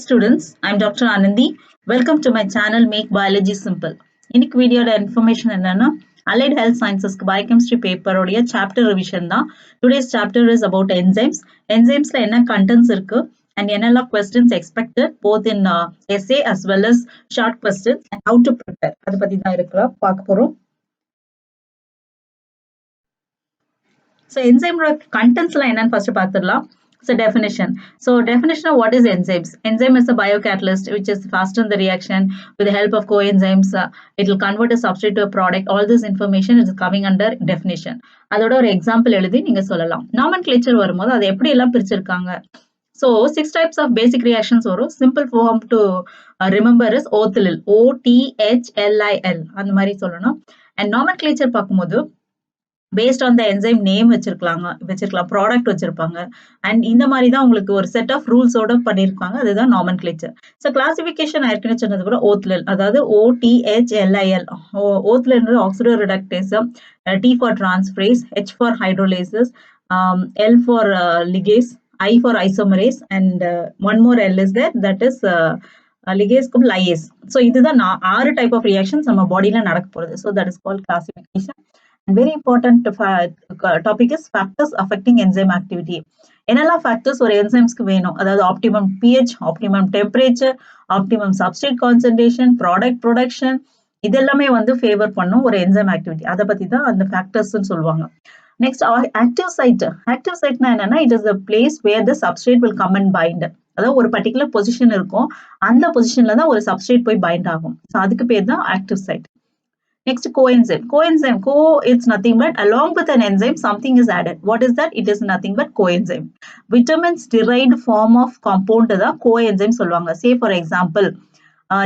students, I'm Dr. Anandi. Welcome to my channel Make Biology Simple. இன்னைக்கு வீடியோட information என்னன்னா Allied Health Sciences Biochemistry paper உடைய chapter revision தான். Today's chapter is about enzymes. Enzymesல என்ன contents இருக்கு and என்னெல்லாம் questions expected both in essay as well as short questions and how to prepare. அது பத்தி தான் பார்க்க போறோம். So enzyme contentsல என்னன்னு first பார்த்துடலாம். So definition. So definition of what is enzymes. Enzyme is a biocatalyst which is faster in the reaction with the help of coenzymes. It will convert a substrate to a product. All this information is coming under definition. அதோட ஒரு example எழுதி நீங்க சொல்லலாம். Nomenclature வரும்போது அது எப்படி எல்லாம் பிரிச்சிருக்காங்க. So 6 types of basic reactions வரும். Simple form to remember is OTHLIL. OTHLIL அந்த மாதிரி சொல்லணும். And nomenclature பார்க்கும்போது based on the enzyme name வச்சிருக்கலாம் ப்ராடக்ட் வச்சிருப்பாங்க அண்ட் இந்த மாதிரி தான் உங்களுக்கு ஒரு செட் ஆஃப் ரூல்ஸோட பண்ணியிருப்பாங்க அதுதான் நாமென்க்ளேச்சர். ஸோ கிளாசிஃபிகேஷன் ஏற்கனவே சொன்னது கூட ஓத்லில் அதாவது OTHLIL. ஓத்லில் oxidoreductase, T for transferase, H for hydrolases, L for ligase, I for isomerase and one more L is there that is லிகேஸ்க்கு லையேஸ். ஸோ இதுதான் 6 டைப் ஆஃப் ரியாக்ஷன்ஸ் நம்ம பாடியில நடக்க போகுது. So that is called classification. And very important topic is factors affecting enzyme activity. என்னெல்லாம் factors ஒரு enzymes-க்கு வேணும், அதாவது optimum pH, optimum temperature, optimum substrate concentration, product production, இதெல்லாமே வந்து favor பண்ணும் ஒரு enzyme activity. அதை பத்தி தான் அந்த factors-ன்னு சொல்லுவாங்க. Next, active site. Active site-னா என்னன்னா it is the place where the substrate will come and bind. அதாவது ஒரு particular position இருக்கும், அந்த positionல தான் ஒரு substrate போய் bind ஆகும். ஸோ அதுக்கு பேர் தான் active site. Next, coenzyme. Coenzyme, it's nothing but along with an enzyme, something is added. What is that? It is nothing but coenzyme. Vitamins derived form of compound தான் coenzyme சொல்லுவாங்க. Say for example,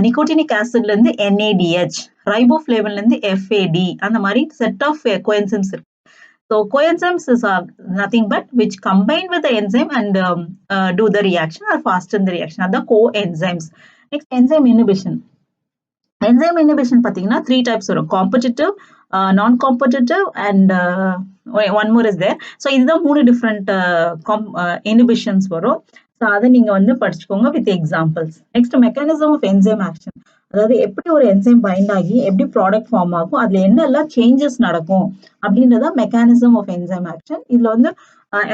nicotinic acid ல இருந்து NADH, riboflavin ல இருந்து FAD, அந்த மாதிரி set of coenzymes இருக்கு. So coenzymes is nothing but which combine with the enzyme and do the reaction or fasten the reaction. That's the coenzymes. Next, enzyme inhibition. Enzyme inhibition பார்த்தீங்கன்னா 3 types வரும், competitive, non-competitive and one more is there. So இதுதான் 3 different inhibitions வரும். So அதை நீங்க வந்து படிச்சுக்கோங்க with examples. Next, mechanism of enzyme action. அதாவது எப்படி ஒரு என்சைம் பைண்ட் ஆகி எப்படி ப்ராடக்ட் ஃபார்ம் ஆகும், அதுல என்னெல்லாம் சேஞ்சஸ் நடக்கும் அப்படின்றதான் மெக்கானிசம் ஆஃப் என்சைம் ஆக்ஷன். இதுல வந்து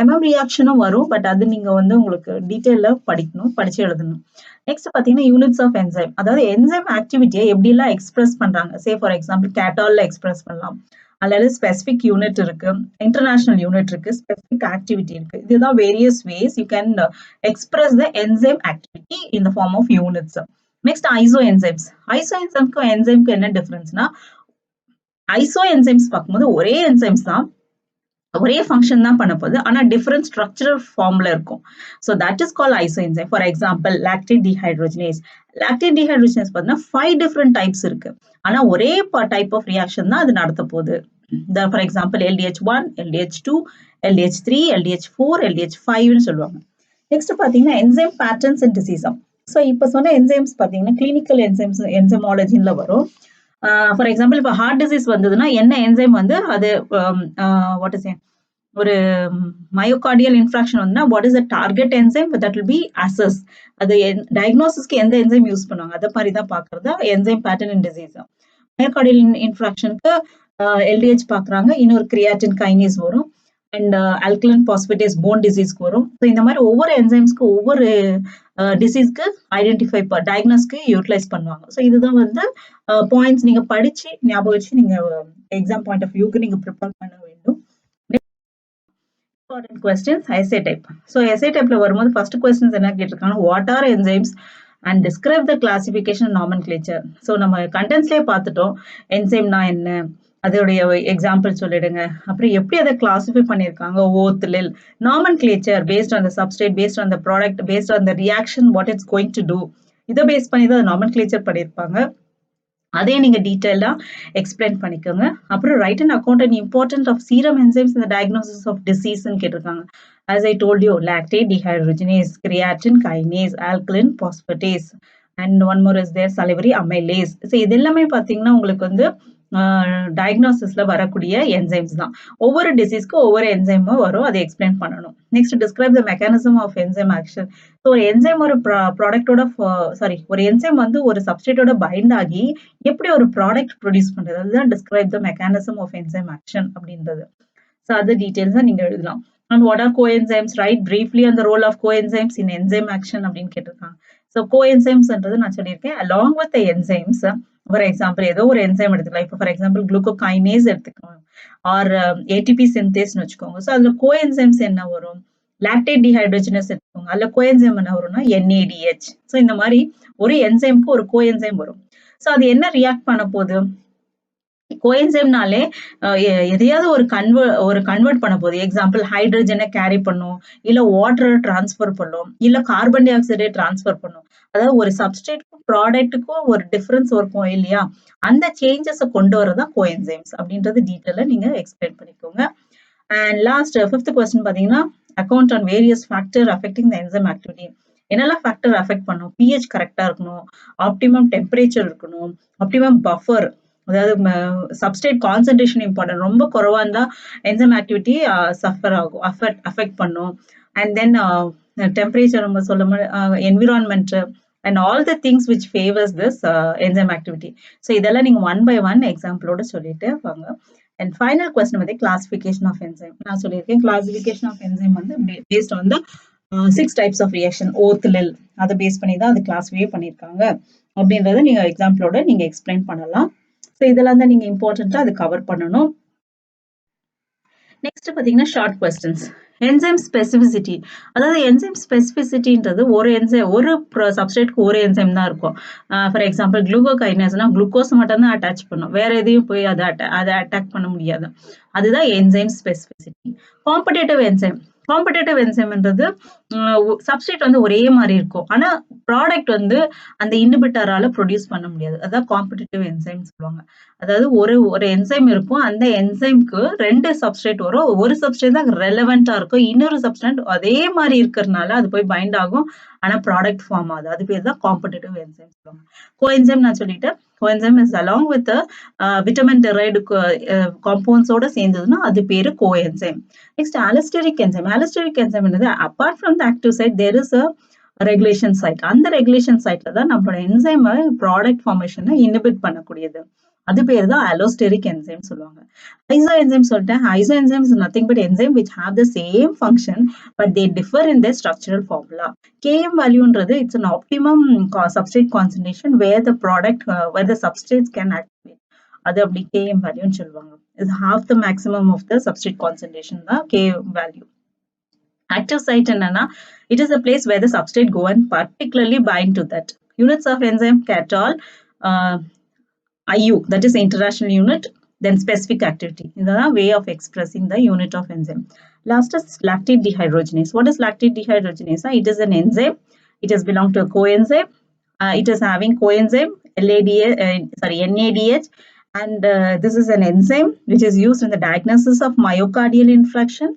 MM ரியாக்ஷனும் வரும், பட் அது நீங்க வந்து உங்களுக்கு டீட்டெயில படிச்சு எழுதணும். நெக்ஸ்ட் பாத்தீங்கன்னா யூனிட்ஸ் ஆஃப் என்சைம், அதாவது என்சைம் ஆக்டிவிட்டியை எப்படி எல்லாம் எக்ஸ்பிரஸ் பண்றாங்க. சே ஃபார் எக்ஸாம்பிள் கேட்டால்ல எக்ஸ்பிரஸ் பண்ணலாம், அல்லது ஸ்பெசிபிக் யூனிட் இருக்கு, இன்டர்நேஷனல் யூனிட் இருக்கு, ஸ்பெசிபிக் ஆக்டிவிட்டி இருக்கு. இதுதான் various ways you can express the enzyme activity in the form of units. Next isoenzymes. Iso என்சைம்க்கும் என்சைம்க்கு என்ன டிஃபரன்ஸ்னா, ஐசோ என்சைம்ஸ் பார்க்கும்போது ஒரே என்சைம்ஸ் தான், ஒரே ஃபங்க்ஷன் தான் பண்ண போகுது, ஆனா டிஃபரெண்ட் ஸ்ட்ரக்சரல் ஃபார்ம்ல இருக்கும். So that is call isoenzyme. For example lactate dehydrogenase. Lactate dehydrogenase பார்த்தீங்கன்னா 5 டிஃபரெண்ட் டைப்ஸ் இருக்கு, ஆனா ஒரே டைப் ஆஃப் ரியாக்ஷன் தான் அது நடத்த போகுது. For example LDH1, LDH2, LDH3, LDH4, LDH5ன்னு சொல்லுவாங்க. நெக்ஸ்ட் பாத்தீங்கன்னா enzyme patterns and diseases. So இப்போ சொன்ன என்சைம்ஸ் பார்த்தீங்கன்னா கிளினிக்கல் என்சைம்ஸ் என்சைமாலஜில வரும். ஃபார் எக்ஸாம்பிள் இப்போ ஹார்ட் டிசீஸ் வந்ததுன்னா என்ன என்சைம் வந்து அது வாட் இஸ் ஒரு மயோகார்டியல் இன்ஃப்ராக்ஷன் வந்துன்னா what is the target enzyme that will be assess. அது டயக்னோசிஸ்க்கு எந்த என்சைம் யூஸ் பண்ணுவாங்க அதை மாதிரி தான் பார்க்கறது enzyme pattern in disease. Myocardial இன்ஃப்ராக்ஷனுக்கு LDH பார்க்குறாங்க, இன்னொரு கிரியாட்டின் கைனேஸ் வரும் அண்ட் ஆல்கலைன் பாஸ்பேட்டேஸ் போன் டிசீஸ்க்கு வரும். ஸோ இந்த மாதிரி ஒவ்வொரு என்சைம்ஸ்க்கு ஒவ்வொரு டிசீஸ்க்கு ஐடென்டிஃபை டயக்னோஸ்க்கு யூட்டிலைஸ் பண்ணுவாங்க. ஸோ இதுதான் வந்து பாயிண்ட்ஸ் நீங்க படிச்சு ஞாபகம் வச்சு நீங்க எக்ஸாம் பாயிண்ட் ஆஃப் வியூக்கு நீங்க ப்ரிப்பேர் பண்ண வேண்டும். Important questions SA type. So SA டைப்ல வரும்போது ஃபர்ஸ்ட் கொஸ்டின்ஸ் என்ன கேட்டிருக்காங்க, what are enzymes and describe the classification nomenclature. So நம்ம கண்டென்ட்ஸ்லேயே பார்த்துட்டோம் என்சைம்னா என்ன, அதோடைய எக்ஸாம்பிள் சொல்லிடுங்க, அப்புறம் எப்படி அதை கிளாசிஃபை பண்ணியிருக்காங்க, ஓத்லில் nomenclature based on the substrate, based on the product, based on the reaction what it's going to do, இதை பேஸ் பண்ணி தான் நாமென்க்ளேச்சர் பண்ணியிருப்பாங்க. அதே நீங்க டீட்டெயிலா எக்ஸ்பிளைன் பண்ணிக்கோங்க. அப்புறம் write and account and important of serum enzymes இந்த டயக்னோசிஸ் ஆஃப் டிசீஸ்ன்னு கேட்டிருக்காங்க. as I told you, lactate dehydrogenase, creatine kinase, alkaline phosphatase and one more is there salivary amylase. So இதெல்லாமே பாத்தீங்கன்னா உங்களுக்கு வந்து டயக்னோசிஸ்ல வரக்கூடிய என்சைம்ஸ் தான். ஒவ்வொரு டிசீஸ்க்கு ஒவ்வொரு என்சைமும் வரும். அதை எக்ஸ்பிளைன் பண்ணணும். Next describe the mechanism of enzyme action. So ஒரு என்சைம் ஒரு ப்ராடக்டோட ஒரு என்சைம் வந்து ஒரு சப்ஸ்ட்ரேட்டோட பைண்ட் ஆகி எப்படி ஒரு ப்ராடக்ட் ப்ரொடியூஸ் பண்றது, அதுதான் describe the mechanism of enzyme action அப்படின்றது. ஸோ அது டீடைல்ஸா நீங்க எழுதலாம். And what are coenzymes, write briefly on the role of coenzymes in enzyme action அப்படின்னு கேட்டிருக்காங்க. ஸோ கோஎன்சைம்ஸ்ன்றது நான் சொல்லியிருக்கேன் along with the enzymes. For example ஏதோ ஒரு என்சைம் எடுத்துக்கலாம். இப்போ ஃபார் எக்ஸாம்பிள் குளுக்கோகைனேஸ் எடுத்துக்கோங்க, ஆர் ஏடிபி சிந்தேஸ்னு வச்சுக்கோங்க. ஸோ அதுல கோஎன்சைம்ஸ் என்ன வரும்? லாக்டேட் டிஹைட்ரோஜனஸ் எடுத்துக்கோங்க, அதுல கோஎன்சைம் என்ன வரும்னா NADH. ஸோ இந்த மாதிரி ஒரு என்சைம்க்கு ஒரு கோஎன்சைம் வரும். ஸோ அது என்ன ரியாக்ட் பண்ண போகுது? கோஎன்சைம்னாலே எதையாவது ஒரு கன்வெர்ட் பண்ண போகுது. எக்ஸாம்பிள் ஹைட்ரஜனை கேரி பண்ணும், இல்ல வாட்டரை டிரான்ஸ்ஃபர் பண்ணும், இல்ல கார்பன் டை ஆக்சைடை டிரான்ஸ்ஃபர் பண்ணும். அதாவது ஒரு சப்ஸ்ட்ரேட்டுக்கும் ப்ராடக்ட்டுக்கும் ஒரு டிஃபரன்ஸ் இருக்கும் இல்லையா? அந்த சேஞ்சஸை கொண்டு வரதான் கோஎன்சைம்ஸ் அப்படின்றது டீட்டெயிலா நீங்க எக்ஸ்பிளைன் பண்ணிக்கோங்க. அண்ட் லாஸ்ட் 5th கொஸ்டின் பாத்தீங்கன்னா, account on various factor affecting the enzyme activity. என்னெல்லாம் ஃபேக்டர் அஃபெக்ட் பண்ணும்? pH கரெக்டா இருக்கணும், ஆப்டிமம் டெம்பரேச்சர் இருக்கணும், ஆப்டிமம் பஃபர், அதாவது சப்ஸ்ட்ரேட் கான்சென்ட்ரேஷன் இம்பார்ட்டன்ட். ரொம்ப குறைவா இருந்தா என்சைம் ஆக்டிவிட்டி சஃபர் ஆகும், அஃபெக்ட் பண்ணும். அண்ட் தென் டெம்பரேச்சர் நம்ம சொல்ல environment and all the things which favours this enzyme activity. So இதெல்லாம் நீங்க ஒன் பை ஒன் எக்ஸாம்பிளோட சொல்லிட்டு வாங்க. அண்ட் ஃபைனல் கொஸ்டின் வந்து கிளாசிஃபிகேஷன் ஆஃப் என்சைம். நான் சொல்லியிருக்கேன் கிளாசிஃபிகேஷன் ஆஃப் என்சைம் வந்து based on the 6 types of reaction, ஓத்லில் அதை பேஸ் பண்ணி தான் அது கிளாஸிஃபை பண்ணியிருக்காங்க அப்படின்றத நீங்க எக்ஸாம்பிளோட நீங்க எக்ஸ்பிளைன் பண்ணலாம். ஸோ இதெல்லாம் தான் நீங்க இம்பார்ட்டன்ட்டா அது கவர் பண்ணணும். நெக்ஸ்ட் பாத்தீங்கன்னா ஷார்ட் கொஸ்டின்ஸ். என்சைம் ஸ்பெசிபிசிட்டி, அதாவது என்சைம் ஸ்பெசிபிசிட்டின்றது ஒரு சப்ஸ்ட்ரேட்க்கு ஒரு என்சைம் தான் இருக்கும். ஃபார் எக்ஸாம்பிள் குளுக்கோகைனேஸ்னா குளுக்கோஸ் மட்டும் தான் அட்டாச் பண்ணும், வேற எதையும் போய் அதை அட்டாக் பண்ண முடியாது. அதுதான் என்சைம் ஸ்பெசிபிசிட்டி. காம்படிட்டிவ் என்சைம்ன்றது சப்ஸ்ட்ரேட் வந்து ஒரே மாதிரி இருக்கும், ஆனா ப்ராடக்ட் வந்து அந்த இன்ஹிபிட்டரால ப்ரொடியூஸ் பண்ண முடியாது. அதான் காம்படிட்டிவ் என்சைம் சொல்லுவாங்க. அதாவது ஒரு என்சைம் இருக்கும், அந்த என்சைம்க்கு 2 சப்ஸ்ட்ரேட் வரும், ஒரு சப்ஸ்ட்ரேட் தான் ரெலவெண்டா இருக்கும், இன்னொரு சப்ஸ்ட்ரேட் அதே மாதிரி இருக்கிறதுனால அது போய் பைண்ட் ஆகும், ஆனா ப்ராடக்ட் ஃபார்ம் ஆகுது. அது பேர் தான் காம்படிட்டிவ் என்சைம் சொல்லுவாங்க. கோஎன்சைம் நான் சொல்லிட்டேன், coenzyme is along with vitamin derived காம்பவுண்ட்ஸோட சேர்ந்ததுன்னா அது பேரு coenzyme. Next allosteric enzyme. Allosteric enzyme என்னது? apart from the active site there is a regulation site. அந்த regulation siteல தான் நம்மளோட என்சைம் ப்ராடக்ட் ஃபார்மேஷனை இன்ஹிபிட் பண்ணக்கூடியது. அது பேர் தான் allosteric enzyme சொல்லுவாங்க. Isoenzyme சொல்லிட்டேன். Isoenzyme is nothing but enzyme which have the same function but they differ in their structural formula. Km valueன்றது it's an optimum substrate concentration where the product where the substrates can activate. அது அப்படி Km வேல்யூன்னு சொல்லுவாங்க. is half the maximum of the substrate concentration தான் Km value. Active site என்னன்னா, it is a place where the substrate go and particularly bind to that. Units of enzyme Catol, IU, that is international unit, then specific activity. This way of expressing the unit of enzyme. Last is lactate dehydrogenase. What is lactate dehydrogenase? It is an enzyme. It is belong to a coenzyme. It is having coenzyme NADH. And this is an enzyme which is used in the diagnosis of myocardial infarction.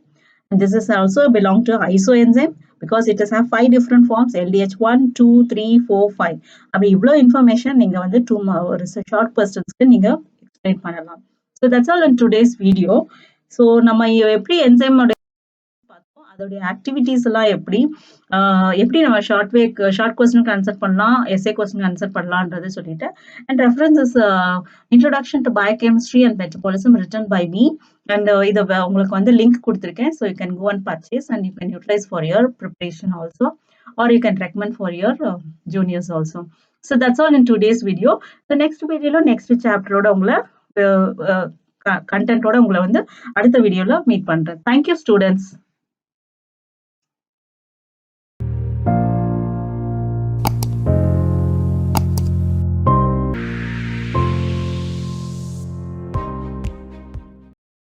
And this is also belong to isoenzyme because it has 5 different forms, LDH 1, 2, 3, 4, 5. அப்படி இவ்வளோ information நீங்க வந்து ஒரு short கொஸ்டின்ஸ்க்கு நீங்க explain பண்ணலாம். So that's all in today's video. So நம்ம எப்படி என்சைமோட பார்த்தோம், அதோடைய ஆக்டிவிட்டிஸ் எல்லாம் எப்படி நம்ம ஷார்ட் கொஸ்டினுக்கு ஆன்சர் பண்ணலாம், எஸ்ஏ கொஸ்டினுக்கு ஆன்சர் பண்ணலான்றது சொல்லிட்டேன். And reference is introduction to biochemistry and metabolism written by me. And இதை உங்களுக்கு வந்து லிங்க் கொடுத்துருக்கேன். So you can go and purchase and you can utilise for your preparation also or you can recommend for your juniors also. So that's all in today's video. So next வீடியோல next சாப்டரோட உங்களை கண்டென்ட்டோட உங்களை வந்து அடுத்த வீடியோல meet பண்றேன். Thank you students.